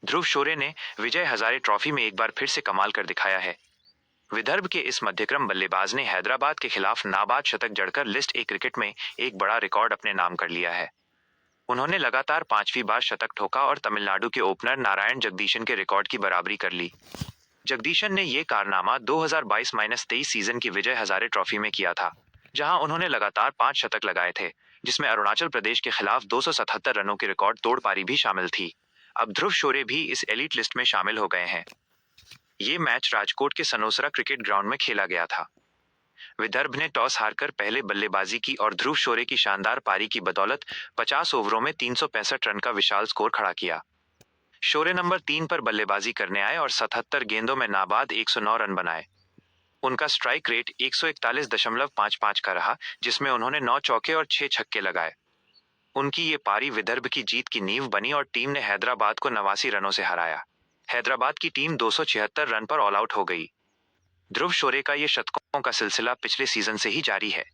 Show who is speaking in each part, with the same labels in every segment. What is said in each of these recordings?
Speaker 1: ध्रुव शोरे ने विजय हजारे ट्रॉफी में एक बार फिर से कमाल कर दिखाया है। विदर्भ के इस मध्यक्रम बल्लेबाज ने हैदराबाद के खिलाफ नाबाद शतक जड़कर लिस्ट ए क्रिकेट में एक बड़ा रिकॉर्ड अपने नाम कर लिया है। उन्होंने लगातार 5वीं बार शतक ठोका और तमिलनाडु के ओपनर नारायण जगदीशन के रिकॉर्ड की बराबरी कर ली। जगदीशन ने ये कारनामा 2022-23 सीजन की विजय हजारे ट्रॉफी में किया था, जहां उन्होंने लगातार 5 शतक लगाए थे, जिसमें अरुणाचल प्रदेश के खिलाफ 277 रनों की रिकॉर्ड तोड़ पारी भी शामिल थी। अब ध्रुव शोरे भी इस एलीट लिस्ट में शामिल हो गए हैं। ये मैच राजकोट के सनोसरा क्रिकेट ग्राउंड में खेला गया था। विदर्भ ने टॉस हारकर पहले बल्लेबाजी की और ध्रुव शोरे की शानदार पारी की बदौलत 50 ओवरों में 365 रन का विशाल स्कोर खड़ा किया। शोरे नंबर 3 पर बल्लेबाजी करने आए और 77 गेंदों में नाबाद 109 रन बनाए। उनका स्ट्राइक रेट 141.55 का रहा, जिसमें उन्होंने 9 चौके और 6 छक्के लगाए। उनकी ये पारी विदर्भ की जीत की नींव बनी और टीम ने हैदराबाद को 89 रनों से हराया। हैदराबाद की टीम 276 रन पर ऑल आउट हो गई। ध्रुव शोरे का ये शतकों का सिलसिला पिछले सीजन से ही जारी है।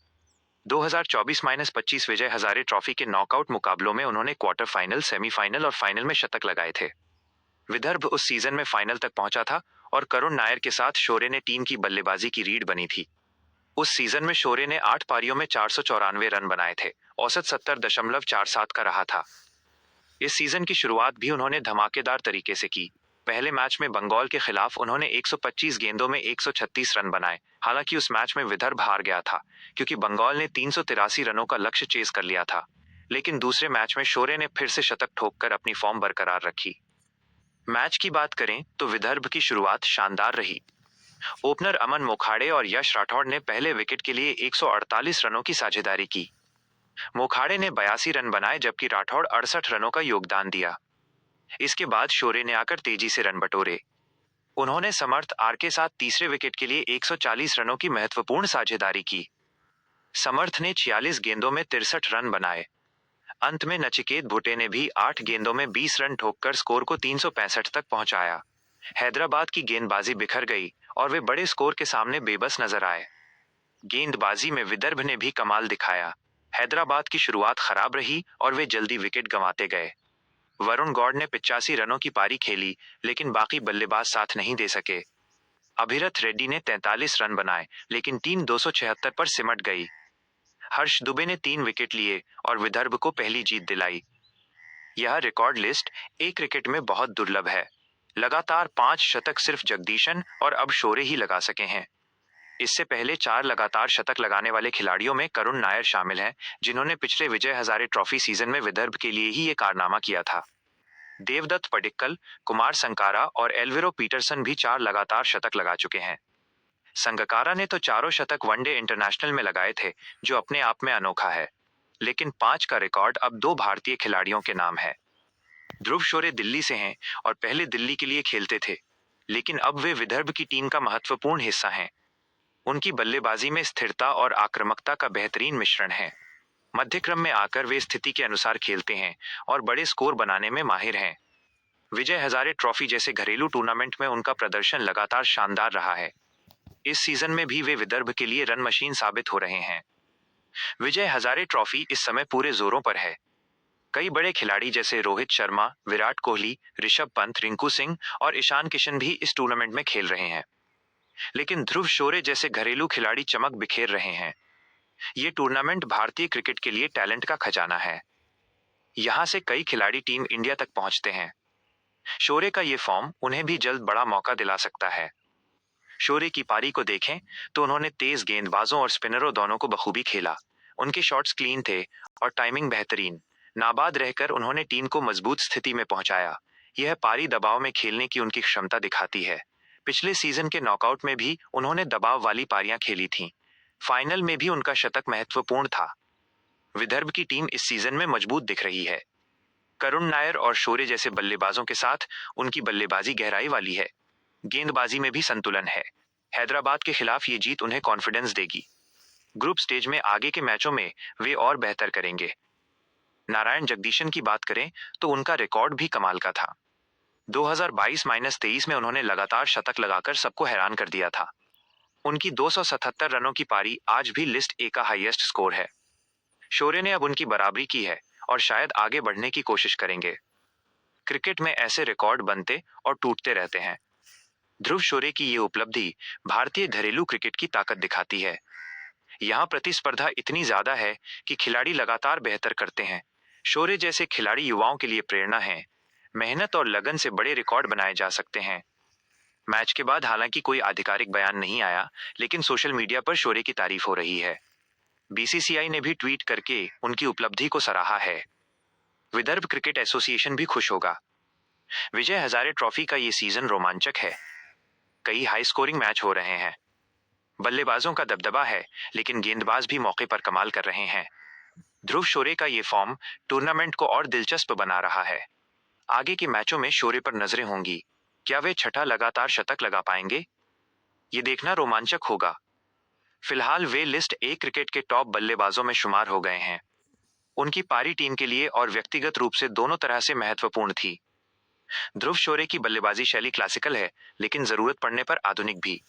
Speaker 1: 2024-25 विजय हजारे ट्रॉफी के नॉकआउट मुकाबलों में उन्होंने क्वार्टर फाइनल, सेमीफाइनल और फाइनल में शतक लगाए थे। विदर्भ उस सीजन में फाइनल तक पहुंचा था और करुण नायर के साथ शोरे ने टीम की बल्लेबाजी की रीढ़ बनी थी। उस सीजन में शोरे ने 8 पारियों में 494 रन बनाए थे, औसत 70.47 का रहा था। इस सीजन की शुरुआत भी उन्होंने धमाकेदार तरीके से की। पहले मैच में बंगाल के खिलाफ उन्होंने 125 गेंदों में 136 रन बनाए। हालांकि उस मैच में विदर्भ हार गया था, क्योंकि बंगाल ने 383 रनों का लक्ष्य चेज कर लिया था। लेकिन दूसरे मैच में शोरे ने फिर से शतक ठोककर अपनी फॉर्म बरकरार रखी। मैच की बात करें तो विदर्भ की शुरुआत शानदार रही। ओपनर अमन मोखाड़े और यश राठौड़ ने पहले विकेट के लिए 148 रनों की साझेदारी की। मोखाड़े ने 82 रन बनाए, जबकि राठौड़ 68 रनों का योगदान दिया। इसके बाद शोरे ने आकर तेजी से रन बटोरे। उन्होंने समर्थ आर के साथ तीसरे विकेट के लिए 140 रनों की महत्वपूर्ण साझेदारी की। समर्थ ने 46 गेंदों में 63 रन बनाए। अंत में नचिकेत भुट्टे ने भी 8 गेंदों में 20 रन ठोककर स्कोर को 365 तक पहुंचाया। हैदराबाद की गेंदबाजी बिखर गई और वे बड़े स्कोर के सामने बेबस नजर आए। गेंदबाजी में विदर्भ ने भी कमाल दिखाया। हैदराबाद की शुरुआत खराब रही और वे जल्दी विकेट गंवाते गए। वरुण गौड़ ने 85 रनों की पारी खेली, लेकिन बाकी बल्लेबाज साथ नहीं दे सके। अभिरथ रेड्डी ने 43 रन बनाए, लेकिन टीम 276 पर सिमट गई। हर्ष दुबे ने 3 विकेट लिए और विदर्भ को पहली जीत दिलाई। यह रिकॉर्ड लिस्ट एक क्रिकेट में बहुत दुर्लभ है। लगातार 5 शतक सिर्फ जगदीशन और अब शोरे ही लगा सके हैं। इससे पहले 4 लगातार शतक लगाने वाले खिलाड़ियों में करुण नायर शामिल हैं, जिन्होंने पिछले विजय हजारे ट्रॉफी सीजन में विदर्भ के लिए ही ये कारनामा किया था। देवदत्त पडिक्कल, कुमार संकारा और एल्विरो पीटरसन भी 4 लगातार शतक लगा चुके हैं। संगकारा ने तो चारों शतक वनडे इंटरनेशनल में लगाए थे, जो अपने आप में अनोखा है। लेकिन 5 का रिकॉर्ड अब 2 भारतीय खिलाड़ियों के नाम है। ध्रुव शोरे दिल्ली से हैं और पहले दिल्ली के लिए खेलते थे, लेकिन अब वे विदर्भ की टीम का महत्वपूर्ण हिस्सा हैं। उनकी बल्लेबाजी में स्थिरता और आक्रामकता का बेहतरीन मिश्रण है। मध्यक्रम में आकर वे स्थिति के अनुसार खेलते हैं और बड़े स्कोर बनाने में माहिर हैं। विजय हजारे ट्रॉफी जैसे घरेलू टूर्नामेंट में उनका प्रदर्शन लगातार शानदार रहा है। इस सीजन में भी वे विदर्भ के लिए रन मशीन साबित हो रहे हैं। विजय हजारे ट्रॉफी इस समय पूरे जोरों पर है। कई बड़े खिलाड़ी जैसे रोहित शर्मा, विराट कोहली, ऋषभ पंत, रिंकू सिंह और ईशान किशन भी इस टूर्नामेंट में खेल रहे हैं। लेकिन ध्रुव शोरे जैसे घरेलू खिलाड़ी चमक बिखेर रहे हैं। ये टूर्नामेंट भारतीय क्रिकेट के लिए टैलेंट का खजाना है। यहाँ से कई खिलाड़ी टीम इंडिया तक पहुंचते हैं। शोरे का ये फॉर्म उन्हें भी जल्द बड़ा मौका दिला सकता है। शोरे की पारी को देखें तो उन्होंने तेज गेंदबाजों और स्पिनरों दोनों को बखूबी खेला। उनके शॉट्स क्लीन थे और टाइमिंग बेहतरीन। नाबाद रहकर उन्होंने टीम को मजबूत स्थिति में पहुंचाया। यह पारी दबाव में खेलने की उनकी क्षमता दिखाती है। पिछले सीजन के नॉकआउट में भी उन्होंने दबाव वाली पारियां खेली थीं। फाइनल में भी उनका शतक महत्वपूर्ण था। विदर्भ की टीम इस सीजन में मजबूत दिख रही है। करुण नायर और शोरे जैसे बल्लेबाजों के साथ उनकी बल्लेबाजी गहराई वाली है। गेंदबाजी में भी संतुलन है। हैदराबाद के खिलाफ ये जीत उन्हें कॉन्फिडेंस देगी। ग्रुप स्टेज में आगे के मैचों में वे और बेहतर करेंगे। नारायण जगदीशन की बात करें तो उनका रिकॉर्ड भी कमाल का था। 2022-23 में उन्होंने लगातार शतक लगाकर सबको हैरान कर दिया था। उनकी 277 रनों की पारी आज भी लिस्ट ए का हाईएस्ट स्कोर है। शोरे ने अब उनकी बराबरी की है और शायद आगे बढ़ने की कोशिश करेंगे। क्रिकेट में ऐसे रिकॉर्ड बनते और टूटते रहते हैं। ध्रुव शोरे की ये उपलब्धि भारतीय घरेलू क्रिकेट की ताकत दिखाती है। यहाँ प्रतिस्पर्धा इतनी ज्यादा है कि खिलाड़ी लगातार बेहतर करते हैं। शोरे जैसे खिलाड़ी युवाओं के लिए प्रेरणा हैं। मेहनत और लगन से बड़े रिकॉर्ड बनाए जा सकते हैं। मैच के बाद हालांकि कोई आधिकारिक बयान नहीं आया, लेकिन सोशल मीडिया पर शोरे की तारीफ हो रही है। बीसीसीआई ने भी ट्वीट करके उनकी उपलब्धि को सराहा है। विदर्भ क्रिकेट एसोसिएशन भी खुश होगा। विजय हजारे ट्रॉफी का ये सीजन रोमांचक है। कई हाई स्कोरिंग मैच हो रहे हैं। बल्लेबाजों का दबदबा है, लेकिन गेंदबाज भी मौके पर कमाल कर रहे हैं। ध्रुव शोरे का ये फॉर्म टूर्नामेंट को और दिलचस्प बना रहा है। आगे के मैचों में शोरे पर नजरें होंगी। क्या वे छठा लगातार शतक लगा पाएंगे? ये देखना रोमांचक होगा। फिलहाल वे लिस्ट ए क्रिकेट के टॉप बल्लेबाजों में शुमार हो गए हैं। उनकी पारी टीम के लिए और व्यक्तिगत रूप से दोनों तरह से महत्वपूर्ण थी। ध्रुव शोरे की बल्लेबाजी शैली क्लासिकल है, लेकिन जरूरत पड़ने पर आधुनिक भी।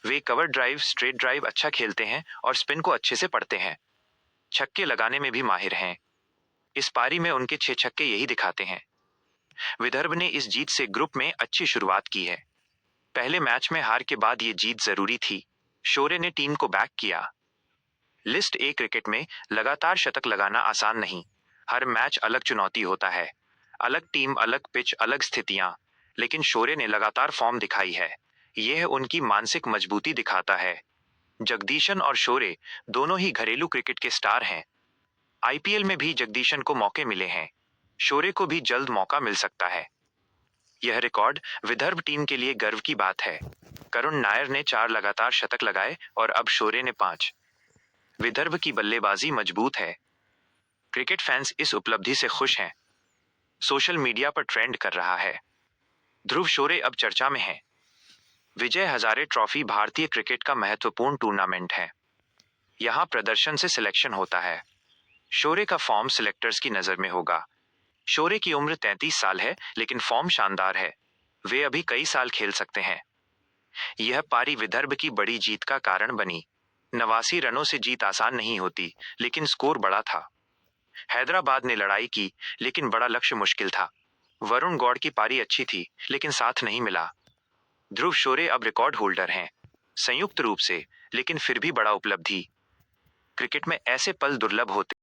Speaker 1: वे कवर ड्राइव, स्ट्रेट ड्राइव अच्छा खेलते हैं और स्पिन को अच्छे से पढ़ते हैं। छक्के लगाने में भी माहिर हैं। इस पारी में उनके 6 छक्के यही दिखाते हैं। विदर्भ ने इस जीत से ग्रुप में अच्छी शुरुआत की है। पहले मैच में हार के बाद ये जीत जरूरी थी। शोरे ने टीम को बैक किया। लिस्ट ए क्रिकेट में लगातार शतक लगाना आसान नहीं। हर मैच अलग चुनौती होता है। अलग टीम, अलग पिच, अलग स्थितियां। लेकिन शोरे ने लगातार फॉर्म दिखाई है। यह उनकी मानसिक मजबूती दिखाता है। जगदीशन और शोरे दोनों ही घरेलू क्रिकेट के स्टार हैं। आईपीएल में भी जगदीशन को मौके मिले हैं। शोरे को भी जल्द मौका मिल सकता है। यह रिकॉर्ड विदर्भ टीम के लिए गर्व की बात है। करुण नायर ने 4 लगातार शतक लगाए और अब शोरे ने 5। विदर्भ की बल्लेबाजी मजबूत है। क्रिकेट फैंस इस उपलब्धि से खुश हैं। सोशल मीडिया पर ट्रेंड कर रहा है। ध्रुव शोरे अब चर्चा में है। विजय हजारे ट्रॉफी भारतीय क्रिकेट का महत्वपूर्ण टूर्नामेंट है। यहाँ प्रदर्शन से सिलेक्शन होता है। शोरे का फॉर्म सिलेक्टर्स की नजर में होगा। शोरे की उम्र 33 साल है, लेकिन फॉर्म शानदार है। वे अभी कई साल खेल सकते हैं। यह पारी विदर्भ की बड़ी जीत का कारण बनी। 89 रनों से जीत आसान नहीं होती, लेकिन स्कोर बड़ा था। हैदराबाद ने लड़ाई की, लेकिन बड़ा लक्ष्य मुश्किल था। वरुण गौड़ की पारी अच्छी थी, लेकिन साथ नहीं मिला। ध्रुव शोरे अब रिकॉर्ड होल्डर हैं। संयुक्त रूप से, लेकिन फिर भी बड़ा उपलब्धि। क्रिकेट में ऐसे पल दुर्लभ होते